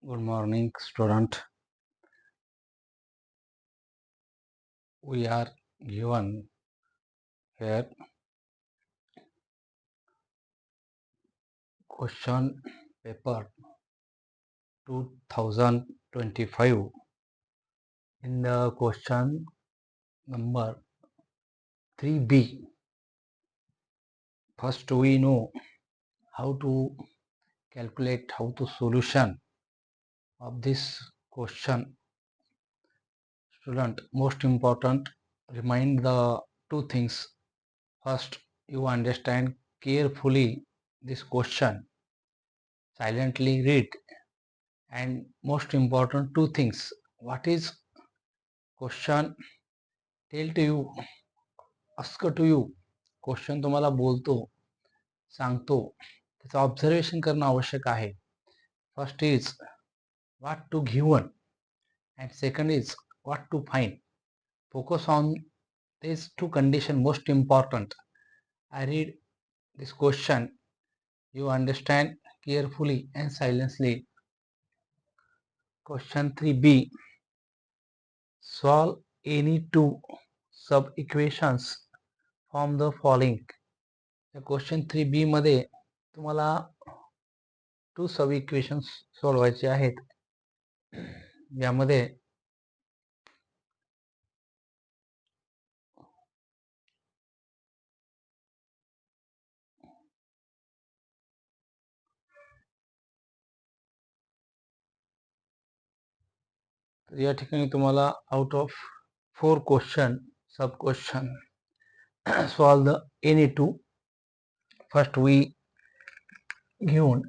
Good morning, student. We are given here question paper 2025. In the question number 3B, first we know how to calculate, how to solution of this question. Student, most important, remind the two things. First, you understand carefully this question, silently read, and most important two things. What is question? Tell to you, ask to you. Question तुम्हाला बोलतो, सांगतो, त्याचं observation करणं आवश्यक आहे. First is what to given and second is what to find. Focus on these two conditions most important. I read this question, you understand carefully and silently. Question 3b, solve any two sub equations from the following. या question 3b मध्ये तुम्हाला to सब equations सोडवायचे आहेत. यामध्ये या ठिकाणी तुम्हाला आउट ऑफ 4 क्वेश्चन सब question solve the any two. First we given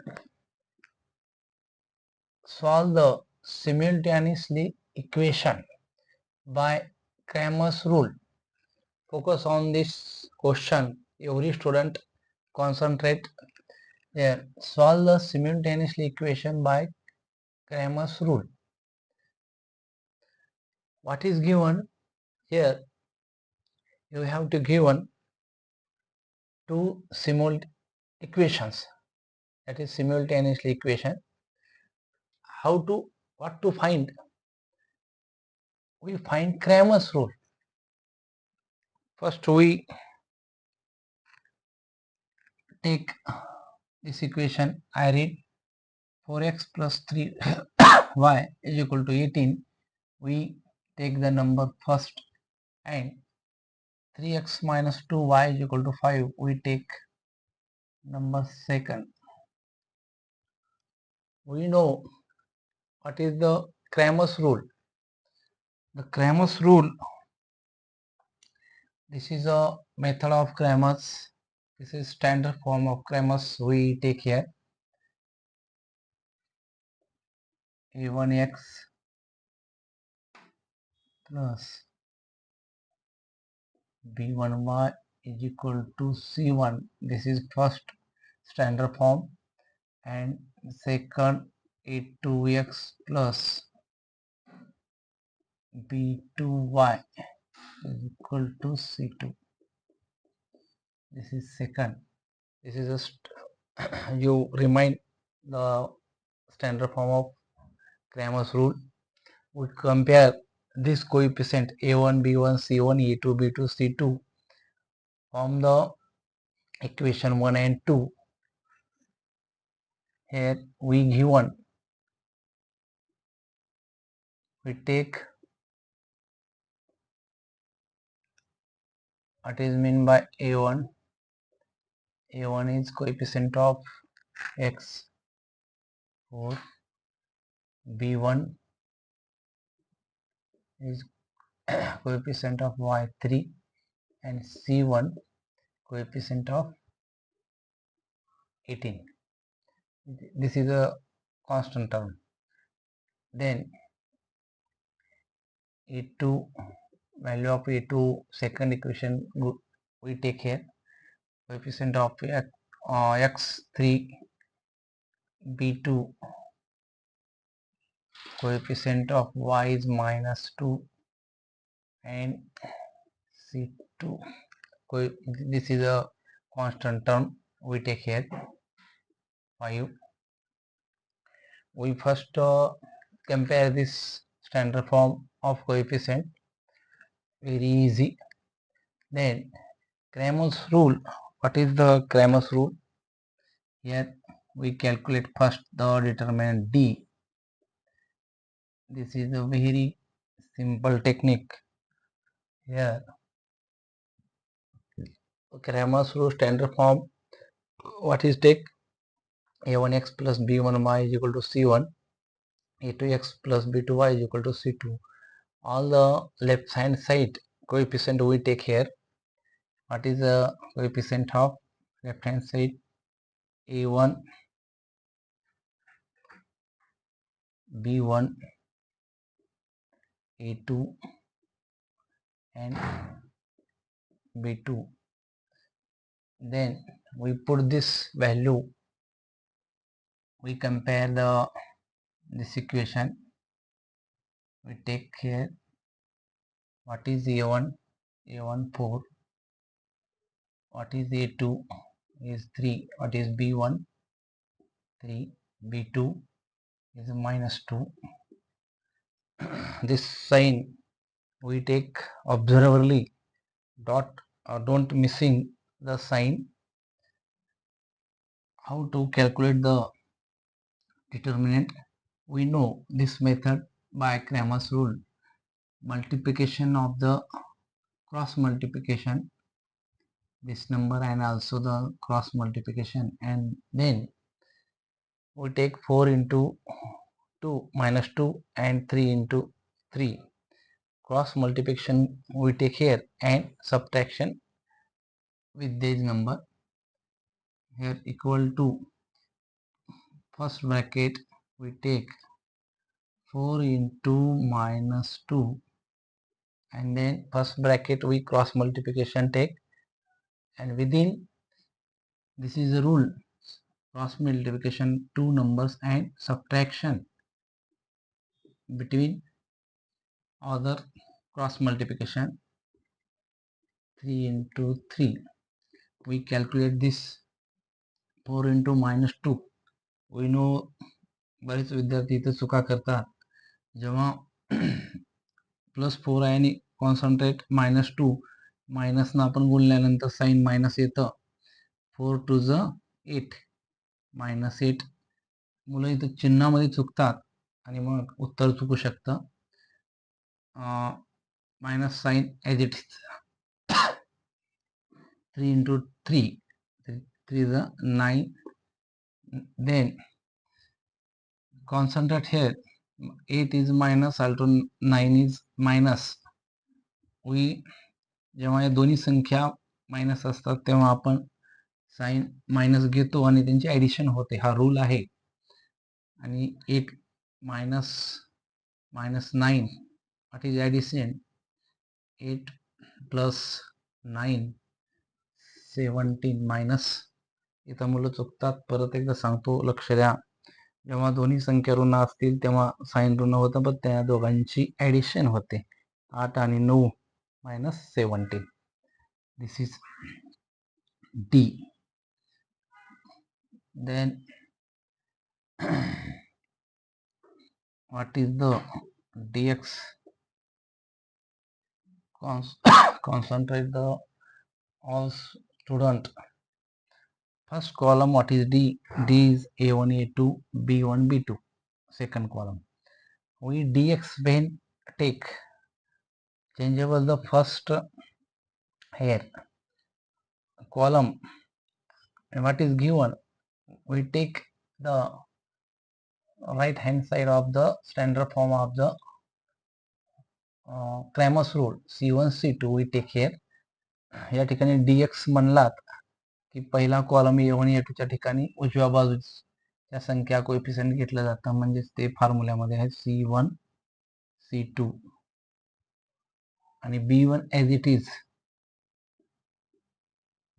solve the simultaneously equation by Cramer's rule. Focus on this question. Every student concentrate here. Solve the simultaneously equation by Cramer's rule. What is given here? You have to given two equations, that is simultaneously equation. How to, what to find? We find Cramer's rule. First we take this equation. I read 4x plus 3y is equal to 18. We take the number first, and 3x minus 2y is equal to 5. We take number second. We know what is the Cramer's rule. The Cramer's rule, this is a method of Cramer's. This is standard form of Cramer's we take here. A1x plus B1y is equal to C1. This is first standard form, and second A2x plus B2y is equal to C2. This is second. This is just you remind the standard form of Cramer's rule. We compare this coefficient A1, B1, C1, A2, B2, C2 from the equation 1 and 2. Here we given, we take what is meant by A1. A1 is coefficient of x 4, B1 is coefficient of y 3, and C1 coefficient of 18. This is a constant term. Then A2, value of A2, second equation we take here, coefficient of x3, B2 coefficient of y is minus 2, and C2 this is a constant term we take here 5. we first compare this standard form of coefficient. Very easy. Then Cramer's rule. What is the Cramer's rule? Here we calculate first the determinant D. This is a very simple technique. Here Cramer's rule standard form. What is take? A1x plus b1y is equal to c1. A2x plus b2y is equal to c2. All the left hand side coefficient we take here. What is the coefficient of left hand side? A1, B1, A2 and B2. Then we put this value, we compare this equation. We take here what is A1, A1 4, what is A2 is 3, what is B1 3, B2 is minus 2. This sign we take observably, don't missing the sign. How to calculate the determinant? We know this method by Cramer's rule. Multiplication of the cross multiplication, this number and also the cross multiplication, and then we take 4 into 2 minus 2 and 3 into 3. Cross multiplication we take here and subtraction with this number here equal to first bracket we take 4 into minus 2 and then first bracket we cross multiplication take, and within this is a rule cross multiplication two numbers and subtraction between other cross multiplication 3 into 3. We calculate this 4 into minus 2. We know बरेच विद्यार्थी इथे चुका करतात. जेव्हा +4 आहे आणि concentrate -2 मायनसनं आपण गुणल्यानंतर sign minus येतं. 4 टू ज 8 -8. मुलं इथं चिन्हामध्ये चुकतात आणि मग उत्तर चुकू शकतं. Minus sign as it is 3 into 3, 3 is 9. Then concentrate here 8 is minus, also 9 is minus. We जेव्हा या दोन्ही संख्या मायनस असतात तेव्हा आपण साइन मायनस घेतो आणि त्यांची ॲडिशन होते. हा रूल आहे. आणि 8 minus 9, what is addition? 8 plus 9 17 minus. इथं मुलं चुकतात. परत एकदा सांगतो, लक्ष द्या. जेव्हा दोन्ही संख्या ऋण असतील तेव्हा साइन ऋण होतं, पण त्या दोघांची ॲडिशन होते. 8 आणि 9 minus 17. This is D. Then what is the dx? Concentrate the all student. First column, what is D? D is A1, A2, B1, B2. Second column. We dx when take changeable the first here column, and what is given? We take the right hand side of the standard form of the Cramer's rule. C1, C2 we take here. या ठिकाणी dx म्हणलात की पहिला column A1, A2 च्या ठिकाणी उजव्या बाजूच्या संख्या कोएफिशिएंट घेतलं जातं, म्हणजे ते फॉर्म्युल्यामध्ये आहे C1, C2 आणि B1 as it is.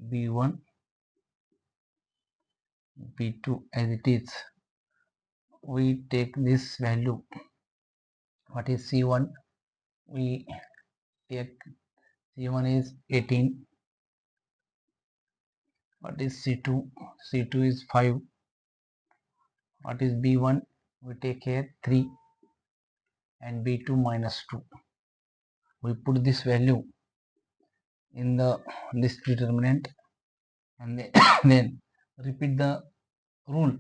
B1, B2 as it is. We take this value. What is C1? We take C1 is 18. What is C2? C2 is 5. What is B1? we take here 3 and b2 minus 2. We put this value in this determinant and then repeat the rule.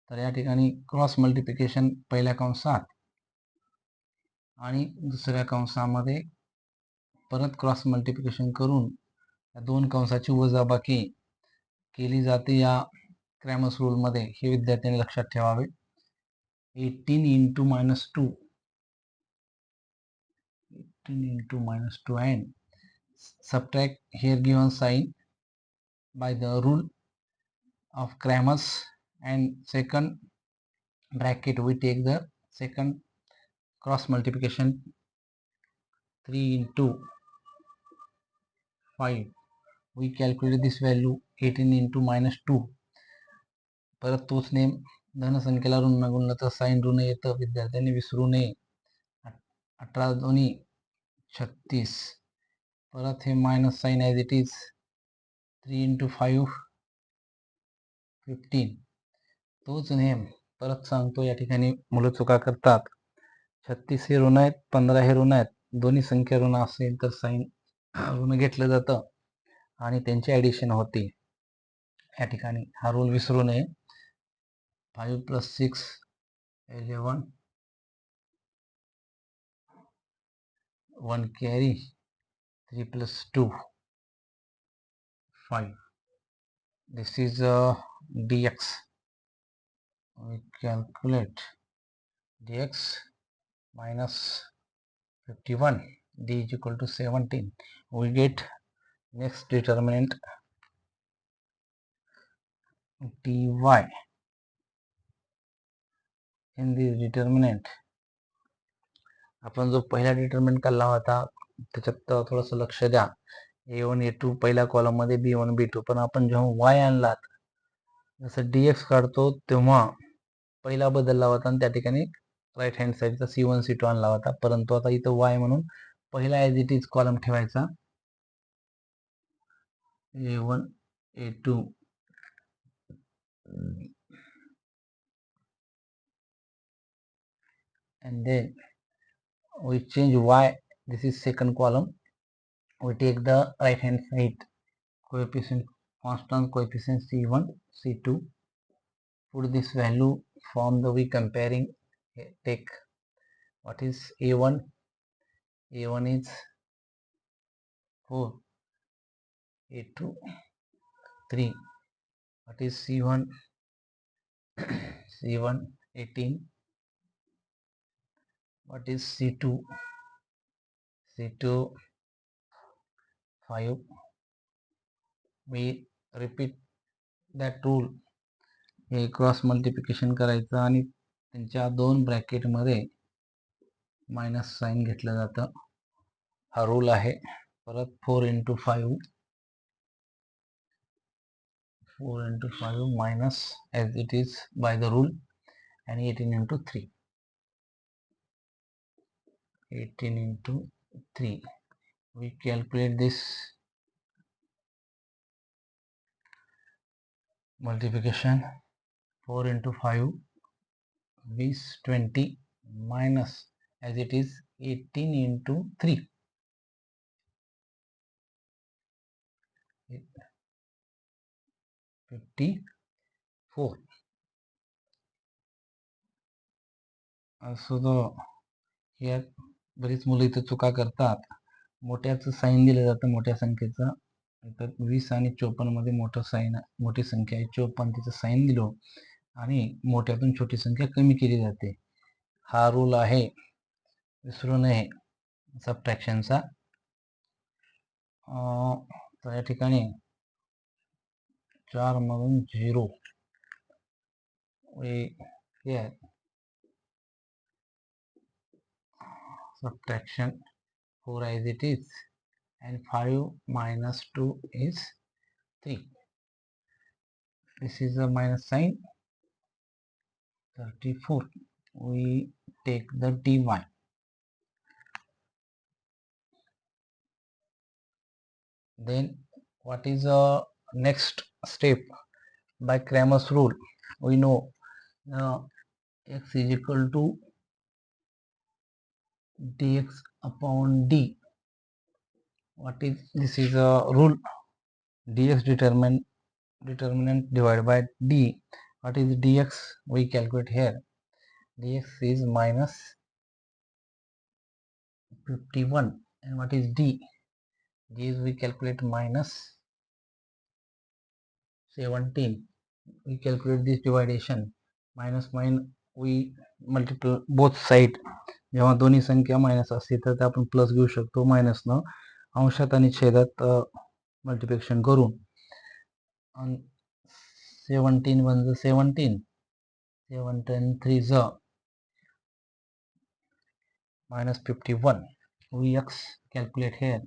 तर या ठिकाणी cross multiplication पहिल्या कंसात आणि दुसऱ्या कंसामध्ये परत cross multiplication करून या दोन कंसाची वजाबाकी केली जाते या क्रॅमर्स रूल मध्ये, हे विद्यार्थ्यांनी लक्षात ठेवावे. 18 into minus 2 and subtract here given sign by the rule of Cramer's, and second bracket we take the second cross multiplication 3 into 5. We calculate this value 18 into minus 2. परत तोच नेम, धन संख्येला ऋण गुणलं तर साइन ऋण येतं, विद्यार्थ्यांनी विसरू नये. 18 दोन्ही 36, परत हे minus sign as it is. 3 into 5 15. तोच नेम परत सांगतो, या ठिकाणी मुलं चुका करतात. 36 हे ऋण आहेत, 15 हे ऋण आहेत. दोन्ही संख्या ऋण असेल तर साइन ऋण घेतलं जातं आणि त्यांची ॲडिशन होते. या ठिकाणी हा रूल विसरू नये. 5 plus 6 11, 1 carry, 3 plus 2 5. This is dx. We calculate dx minus 51, d is equal to 17. We get next determinant dy. In this determinant आपण जो पहिला डिटर्मिनंट काढला होता त्याच्यात थोडंसं लक्ष द्या. a1 a2 पहिल्या कॉलम मध्ये b1 b2, पण आपण जेव्हा y आणलात जसं dx काढतो तेव्हा पहिला बदलला होता आणि त्या ठिकाणी राईट हँड साईडचा c1 c2 आणला होता, परंतु आता इथं y म्हणून पहिला ॲज इट इज कॉलम ठेवायचा. a1 a2 and then we change y. This is second column. We take the right hand side coefficient, constant coefficient c1 c2, put this value from the we comparing. Take what is a1 is 4, a2 3, what is c1 18, what is c2 5. We repeat that rule. हे cross multiplication करायचं आणि त्यांच्या दोन ब्रॅकेटमध्ये minus sign घेतलं जातं. हा rule आहे. परत 4 into 5 minus as it is by the rule, and 18 into 3. 18 into 3. We calculate this multiplication. 4 into 5 is 20 minus as it is 18 into 3. 54. असो यात बरीच मुलं इथं चुका करतात. मोठ्याचं साइन दिलं जातं, मोठ्या संख्येचं. तर 20 आणि 54 मध्ये मोठं साइन, मोठी संख्या आहे 54, तिचं साइन दिलो आणि मोठ्यातून छोटी संख्या कमी केली जाते. हा रूल आहे, विसरू नये सबट्रॅक्शनचा. तर या ठिकाणी 4 मधून 0 here subtraction 4 as it is, and 5 minus 2 is 3. This is a minus sign. 34. We take the dy. Then what is the next step? By Cramer's rule, we know x is equal to dx upon d. What is this? Is a rule. Dx determinant divided by d. What is dx? We calculate here. Dx is minus 51. And what is d? D is we calculate minus 17. We calculate this dividation. Minus we multiple both side. जेव्हा दोन्ही संख्या minus असते तर आपण plus घेऊ शकतो minus न अंशात आणि छेदात मल्टिप्लिकेशन करून 17 1 17 17 3 minus 51. We x calculate here.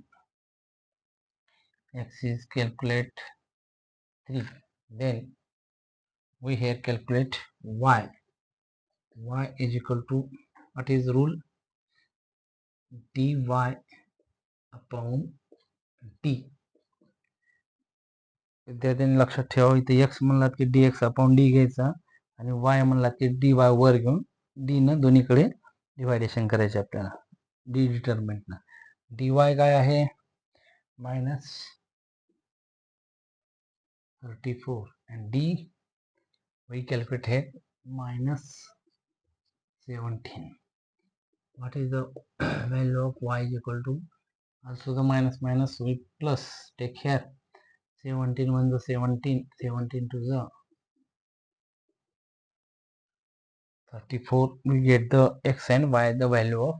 X is calculate 3. Then we here calculate y. Y is equal to what is the rule? dy upon d. विद्यार्थ्यांनी लक्षात ठेवा इथे x म्हणलात की dx अपॉन d घ्यायचा आणि y म्हणलात की dy वर घेऊन d न दोन्हीकडे डिवायडेशन करायचे आपल्याला d डिटर्मिनंट ना. dy काय आहे minus 34 and d we calculate here minus 17. What is the value of y is equal to? Also the minus we plus take here 17 1 17 17 to the 34. We get the x and y the value of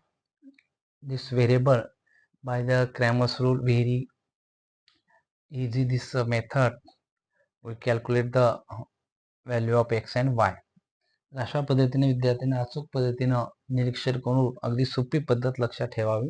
this variable by the Cramer's rule. Very easy this method. We calculate the value of x and y. अशा पद्धतीने विद्यार्थ्यांनी अचूक पद्धतीने निरीक्षण करून अगदी सोपी पद्धत लक्षात ठेवावी.